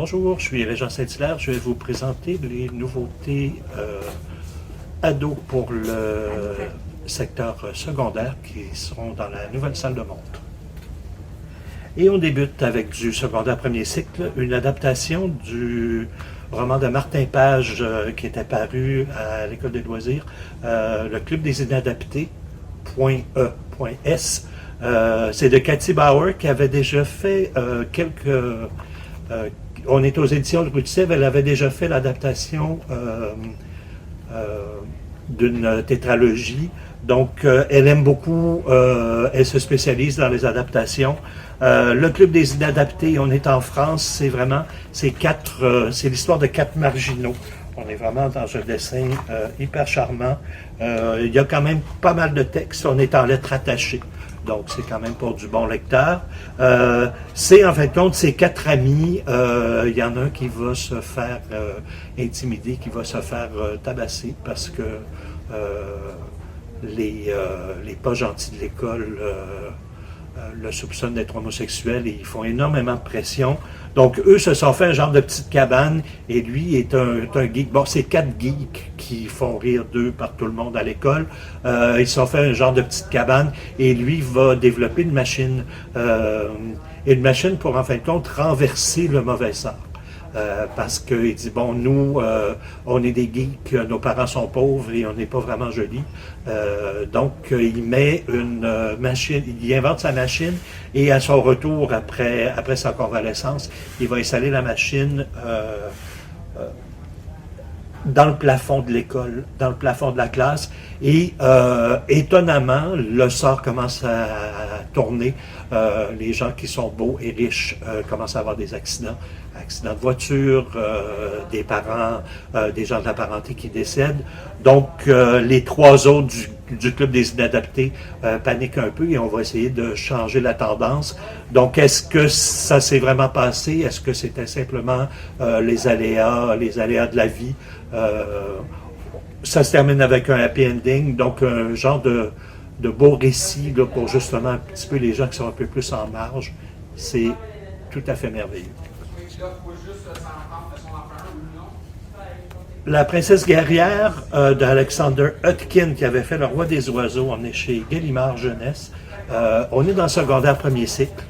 Bonjour, je suis Régent Saint-Hilaire. Je vais vous présenter les nouveautés ados pour le secteur secondaire qui seront dans la nouvelle salle de montre. Et on débute avec du secondaire premier cycle, une adaptation du roman de Martin Page qui est apparu à l'École des loisirs, le Club des inadaptés, .e.s. C'est de Cathy Bauer qui avait déjà fait on est aux éditions de Rue de Sèvres, elle avait déjà fait l'adaptation d'une tétralogie. Donc, elle aime beaucoup, elle se spécialise dans les adaptations. Le Club des inadaptés, on est en France, c'est l'histoire de 4 marginaux. On est vraiment dans un dessin hyper charmant. Il y a quand même pas mal de textes, on est en lettres attachées. Donc, c'est quand même pour du bon lecteur. C'est en fin de compte, ces 4 amis. Il y en a un qui va se faire intimider, qui va se faire tabasser parce que les pas gentils de l'école le soupçonnent d'être homosexuel et ils font énormément de pression. Donc, eux se sont fait un genre de petite cabane et lui est un geek. Bon, c'est 4 geeks qui font rire d'eux par tout le monde à l'école. Ils se sont fait un genre de petite cabane et lui va développer une machine. Une machine pour, en fin de compte, renverser le mauvais sort. Parce qu'il dit, bon, nous, on est des geeks, nos parents sont pauvres et on n'est pas vraiment jolis. Donc, il met une machine, il invente sa machine et à son retour, après sa convalescence, il va installer la machine dans le plafond de l'école, dans le plafond de la classe. Et étonnamment, le sort commence à tourner. Les gens qui sont beaux et riches commencent à avoir des accidents de voiture, des parents, des gens de la parenté qui décèdent. Donc, les 3 autres du Club des inadaptés paniquent un peu et on va essayer de changer la tendance. Donc, est-ce que ça s'est vraiment passé? Est-ce que c'était simplement les aléas de la vie? Ça se termine avec un happy ending, donc un genre de beau récit là, pour justement un petit peu les gens qui sont un peu plus en marge. C'est tout à fait merveilleux. La princesse guerrière d'Alexander Hutkin qui avait fait Le Roi des oiseaux, on est chez Gallimard Jeunesse. On est dans le secondaire premier cycle.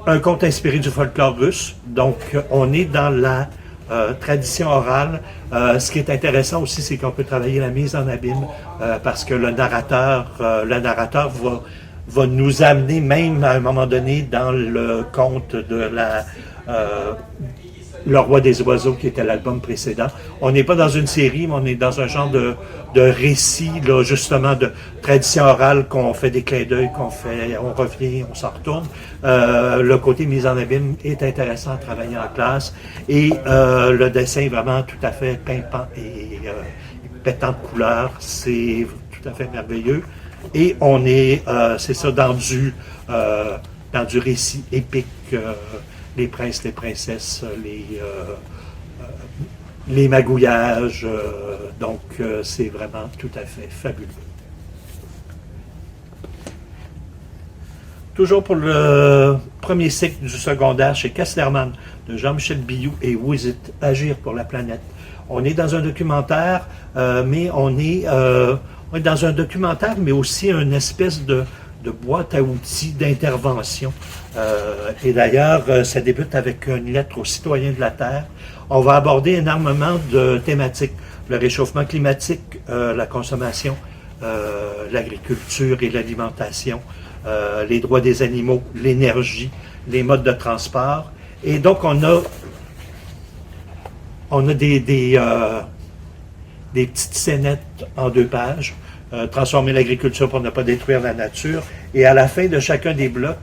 Un conte inspiré du folklore russe. Donc, on est dans la tradition orale. Ce qui est intéressant aussi, c'est qu'on peut travailler la mise en abîme parce que le narrateur va nous amener même à un moment donné dans le conte de Le Roi des oiseaux qui était l'album précédent. On n'est pas dans une série, mais on est dans un genre de récit, là, justement, de tradition orale qu'on fait des clins d'œil, on revient, on s'en retourne. Le côté mise en abîme est intéressant à travailler en classe et le dessin est vraiment tout à fait pimpant et pétant de couleurs. C'est tout à fait merveilleux. Et on est, c'est ça, dans du récit épique, les princes, les princesses, les magouillages, donc c'est vraiment tout à fait fabuleux. Toujours pour le premier cycle du secondaire chez Casterman, de Jean-Michel Biloux et Wizit, Agir pour la planète. On est dans un documentaire, mais on est dans un documentaire, mais aussi une espèce de boîte à outils d'intervention. Et d'ailleurs, ça débute avec une lettre aux citoyens de la Terre. On va aborder énormément de thématiques. Le réchauffement climatique, la consommation, l'agriculture et l'alimentation, les droits des animaux, l'énergie, les modes de transport. Et donc, on a des petites scénettes en 2 pages. Transformer l'agriculture pour ne pas détruire la nature. Et à la fin de chacun des blocs,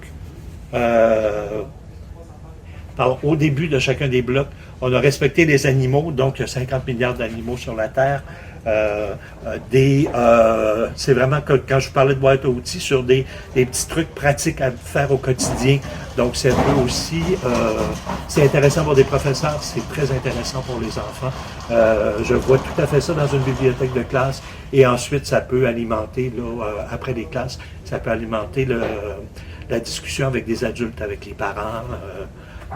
au début de chacun des blocs, on a respecté les animaux, donc il y a 50 milliards d'animaux sur la Terre. C'est vraiment quand je parlais de boîte à outils sur des petits trucs pratiques à faire au quotidien. Donc c'est un peu aussi, c'est intéressant pour des professeurs, c'est très intéressant pour les enfants. Je vois tout à fait ça dans une bibliothèque de classe et ensuite ça peut alimenter, là, après les classes, ça peut alimenter la discussion avec des adultes, avec les parents.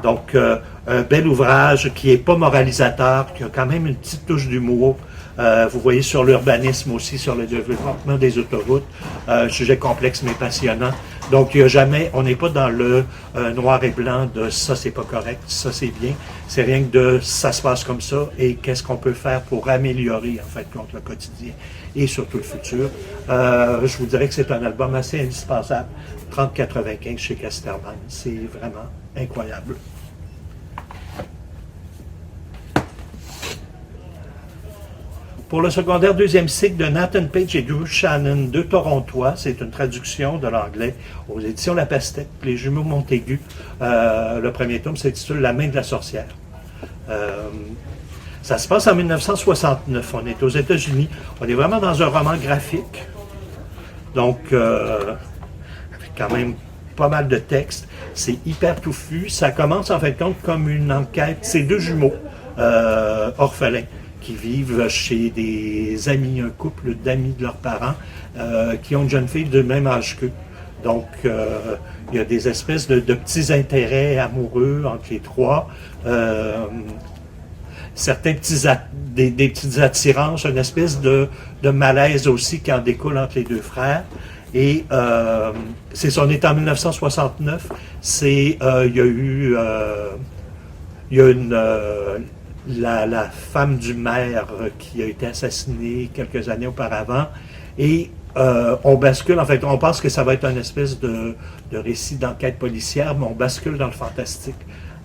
Donc, un bel ouvrage qui n'est pas moralisateur, qui a quand même une petite touche d'humour. Vous voyez sur l'urbanisme aussi, sur le développement des autoroutes, sujet complexe mais passionnant. Donc, il y a jamais, on n'est pas dans le noir et blanc de ça c'est pas correct, ça c'est bien. C'est rien que de ça se passe comme ça et qu'est-ce qu'on peut faire pour améliorer en fait contre le quotidien et surtout le futur. Je vous dirais que c'est un album assez indispensable. 3095 chez Casterman, c'est vraiment incroyable. Pour le secondaire deuxième cycle de Nathan Page et Drew Shannon, Deux Torontois, c'est une traduction de l'anglais aux éditions La Pastèque, Les Jumeaux Montaigu. Le premier tome s'intitule La main de la sorcière. Ça se passe en 1969, on est aux États-Unis, on est vraiment dans un roman graphique, donc avec quand même pas mal de textes, c'est hyper touffu, ça commence en fin de compte comme une enquête, c'est deux jumeaux orphelins, qui vivent chez des amis, un couple d'amis de leurs parents, qui ont une jeune fille de même âge qu'eux. Donc, il y a des espèces de petits intérêts amoureux entre les trois, certains des petites attirances, une espèce de malaise aussi qui en découle entre les deux frères. Et c'est ça, on est en 1969, il y a une... la femme du maire qui a été assassinée quelques années auparavant. Et on bascule, en fait, on pense que ça va être une espèce de récit d'enquête policière, mais on bascule dans le fantastique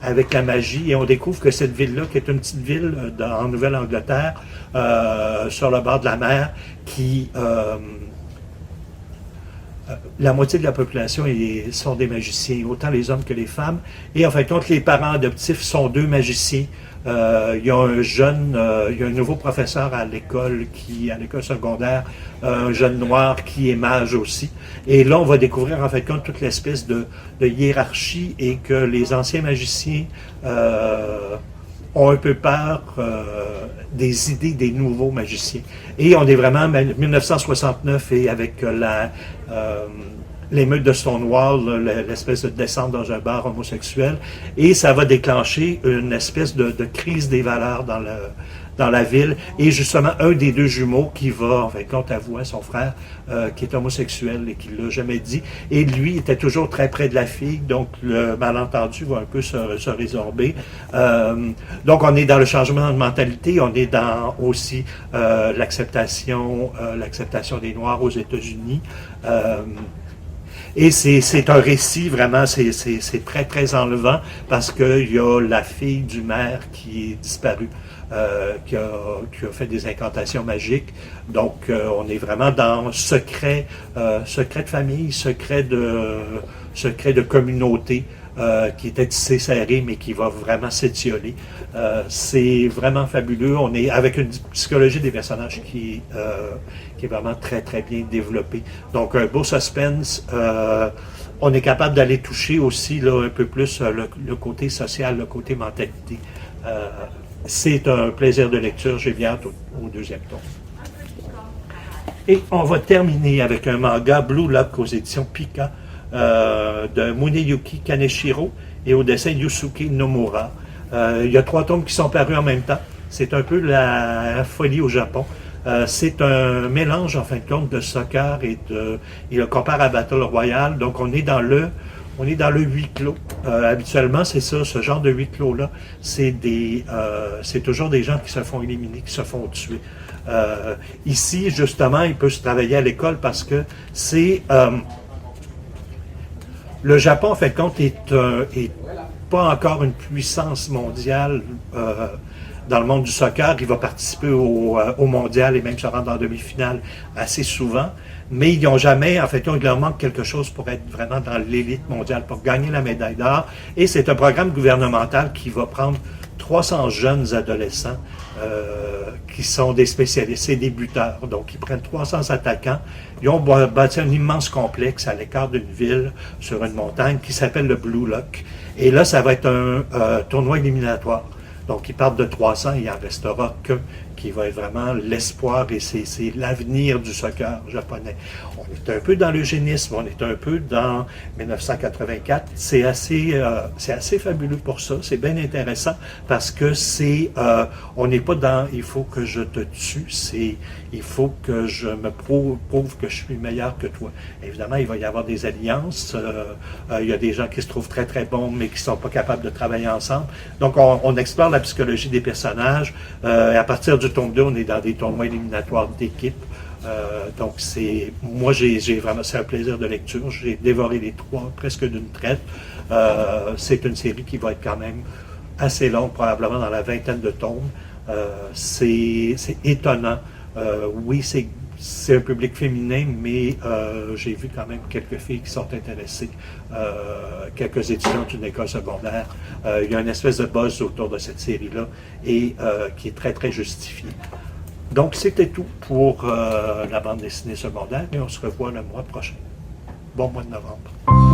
avec la magie et on découvre que cette ville-là, qui est une petite ville en Nouvelle-Angleterre, sur le bord de la mer, qui... la moitié de la population sont des magiciens, autant les hommes que les femmes. Et en fait, compte, les parents adoptifs sont deux magiciens. Il y a un nouveau professeur à l'école secondaire, un jeune noir qui est mage aussi. Et là, on va découvrir en fait compte toute l'espèce de hiérarchie et que les anciens magiciens ont un peu peur des idées des nouveaux magiciens. Et on est vraiment en 1969 et avec l'émeute de Stonewall, l'espèce de descente dans un bar homosexuel, et ça va déclencher une espèce de crise des valeurs dans la ville, et justement un des deux jumeaux qui va, en fait, compte avouer à son frère qui est homosexuel et qui ne l'a jamais dit, et lui était toujours très près de la fille, donc le malentendu va un peu se résorber. Donc on est dans le changement de mentalité, on est dans aussi l'acceptation des Noirs aux États-Unis. Et c'est un récit vraiment, c'est très très enlevant parce qu'il y a la fille du maire qui est disparue, qui a fait des incantations magiques. Donc on est vraiment dans secret de famille, secret de communauté. Qui était tissé serré, mais qui va vraiment s'étioler. C'est vraiment fabuleux. On est avec une psychologie des personnages qui est vraiment très, très bien développée. Donc, un beau suspense. On est capable d'aller toucher aussi là, un peu plus le côté social, le côté mentalité. C'est un plaisir de lecture. J'ai bien hâte au deuxième tome. Et on va terminer avec un manga Blue Lock aux éditions Pika. De Muneyuki Kaneshiro et au dessin Yusuke Nomura. Il y a 3 tomes qui sont parus en même temps. C'est un peu la folie au Japon. C'est un mélange, en fin de compte, de soccer il le compare à Battle Royale. Donc, on est dans le huis clos. Habituellement, c'est ça, ce genre de huis clos-là, c'est toujours des gens qui se font éliminer, qui se font tuer. Ici, justement, il peut se travailler à l'école parce que c'est... le Japon, en fait, compte, est pas encore une puissance mondiale dans le monde du soccer. Il va participer au mondial et même se rendre en demi-finale assez souvent. Mais ils n'ont jamais, en fait, il leur manque quelque chose pour être vraiment dans l'élite mondiale, pour gagner la médaille d'or. Et c'est un programme gouvernemental qui va prendre 300 jeunes adolescents qui sont des spécialistes, des buteurs. Donc, ils prennent 300 attaquants. Ils ont bâti un immense complexe à l'écart d'une ville, sur une montagne, qui s'appelle le Blue Lock. Et là, ça va être un tournoi éliminatoire. Donc, ils partent de 300, il en restera que qui va être vraiment l'espoir et c'est l'avenir du soccer japonais. On est un peu dans l'eugénisme, on est un peu dans 1984. C'est assez fabuleux pour ça, c'est bien intéressant parce que on n'est pas dans il faut que je te tue, c'est il faut que je me prouve que je suis meilleur que toi. Évidemment, il va y avoir des alliances, il y a des gens qui se trouvent très très bons mais qui ne sont pas capables de travailler ensemble. Donc on explore la psychologie des personnages. À partir du tome 2, on est dans des tournois éliminatoires d'équipe. Donc moi c'est un plaisir de lecture. J'ai dévoré les 3 presque d'une traite. C'est une série qui va être quand même assez longue, probablement dans la vingtaine de tomes. C'est étonnant. Oui, c'est un public féminin, mais j'ai vu quand même quelques filles qui sont intéressées, quelques étudiantes d'une école secondaire. Il y a une espèce de buzz autour de cette série-là et qui est très, très justifié. Donc, c'était tout pour la bande dessinée secondaire et on se revoit le mois prochain. Bon mois de novembre.